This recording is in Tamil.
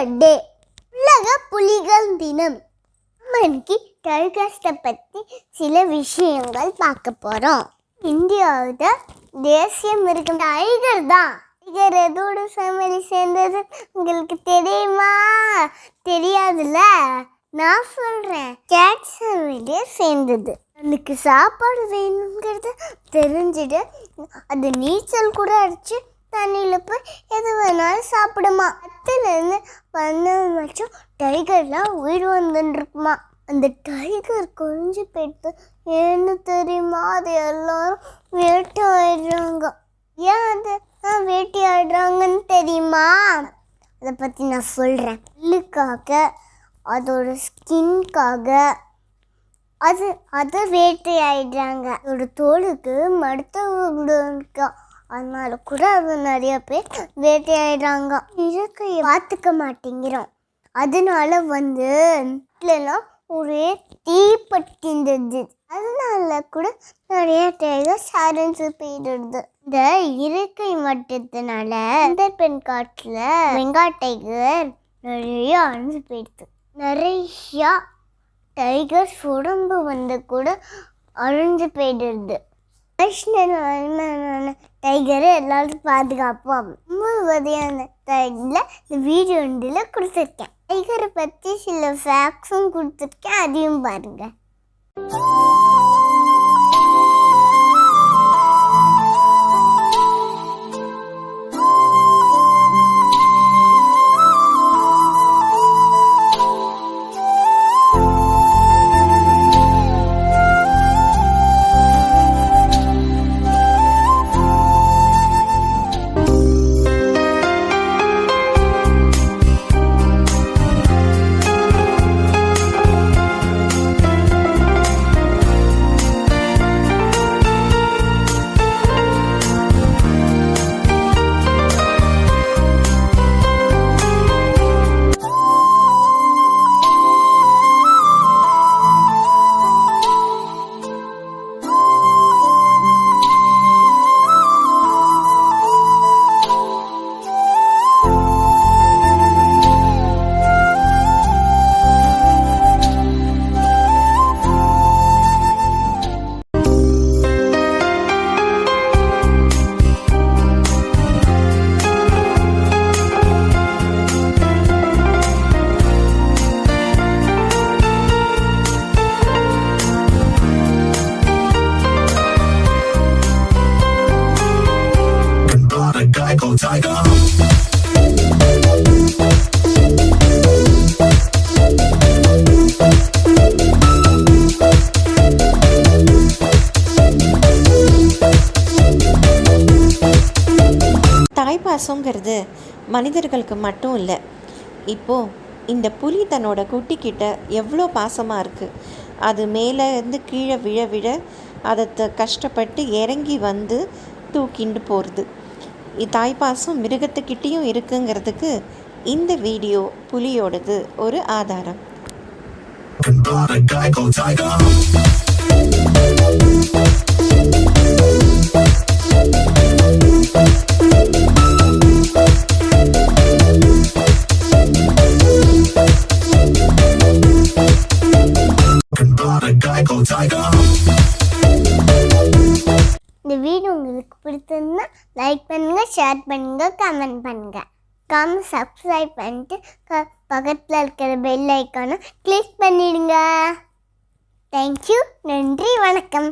டே, உலக புலிகள் தினம். இன்னைக்கு டைகர்ஸை பற்றி சில விஷயங்கள் பார்க்க போகிறோம். இந்தியாவோட தேசிய மிருகம் டைகர் தான். டைகர் எதோட ஃபேமிலி சேர்ந்தது உங்களுக்கு தெரியுமா? தெரியாதுல்ல, நான் சொல்கிறேன். கேட் ஃபேமிலியே சேர்ந்தது. அதுக்கு சாப்பாடு வேணுங்கிறது தெரிஞ்சுட்டு அது நீச்சல் கூட அடிச்சு தண்ணியில் போய் எது வேணாலும் சாப்பிடுமா. 10லேருந்து 12 வருஷம் டைகர்லாம் உயிர் வந்துருக்குமா. அந்த டைகர் கொஞ்சம் போயிட்டு ஏன்னு தெரியுமா? அது எல்லாரும் வேட்டையாடுறாங்க. ஏன் அதை வேட்டையாடுறாங்கன்னு தெரியுமா? அதை பற்றி நான் சொல்கிறேன். புல்லுக்காக, அதோட ஸ்கின்காக அதை வேட்டையாடுறாங்க. அதோட தோலுக்கு மருத்துவ அதனால கூட அது நிறைய பேர் வேட்டையாடுறாங்க. இயற்கையை பார்த்துக்க மாட்டேங்கிறோம். அதனால வீட்டிலலாம் ஒரே தீப்பட்டிருந்தது. அதனால கூட நிறைய டைகர் சாரஞ்சு போயிடுது. இந்த இயற்கை மட்டத்தினால பெண் காட்டில் பெங்கால் டைகர் நிறைய அழிஞ்சு போயிடுது. நிறையா டைகர்ஸ் உடம்பு கூட அழிஞ்சு போயிடுது. டைகரை எல்லாரும் பாதுகாப்போம். ரொம்ப வகையான டைகரில் இந்த வீடியோ ஒன்றில் கொடுத்துருக்கேன். டைகரை பற்றி சில ஃபேக்ட்ஸும் கொடுத்துருக்கேன், அதையும் பாருங்கள். Tiger. தாய்ப்பாசங்கிறது மனிதர்களுக்கு மட்டும் இல்லை. இப்போது இந்த புலி தன்னோட குட்டிக்கிட்ட எவ்வளோ பாசமாக இருக்குது. அது மேலே இருந்து கீழே விழ அதை கஷ்டப்பட்டு இறங்கி வந்து தூக்கிண்டு போகிறது. தாய்ப்பாசம் மிருகத்துக்கிட்டேயும் இருக்குங்கிறதுக்கு இந்த வீடியோ புலியோடது ஒரு ஆதாரம். இந்த வீடியோ உங்களுக்கு பிடிச்சிருந்தா லைக் பண்ணுங்கள், ஷேர் பண்ணுங்கள், கமெண்ட் பண்ணுங்கள். சப்ஸ்கிரைப் பண்ணிட்டு பக்கத்தில் இருக்கிற பெல் ஐக்கானை கிளிக் பண்ணிடுங்க. தேங்க்யூ. நன்றி, வணக்கம்.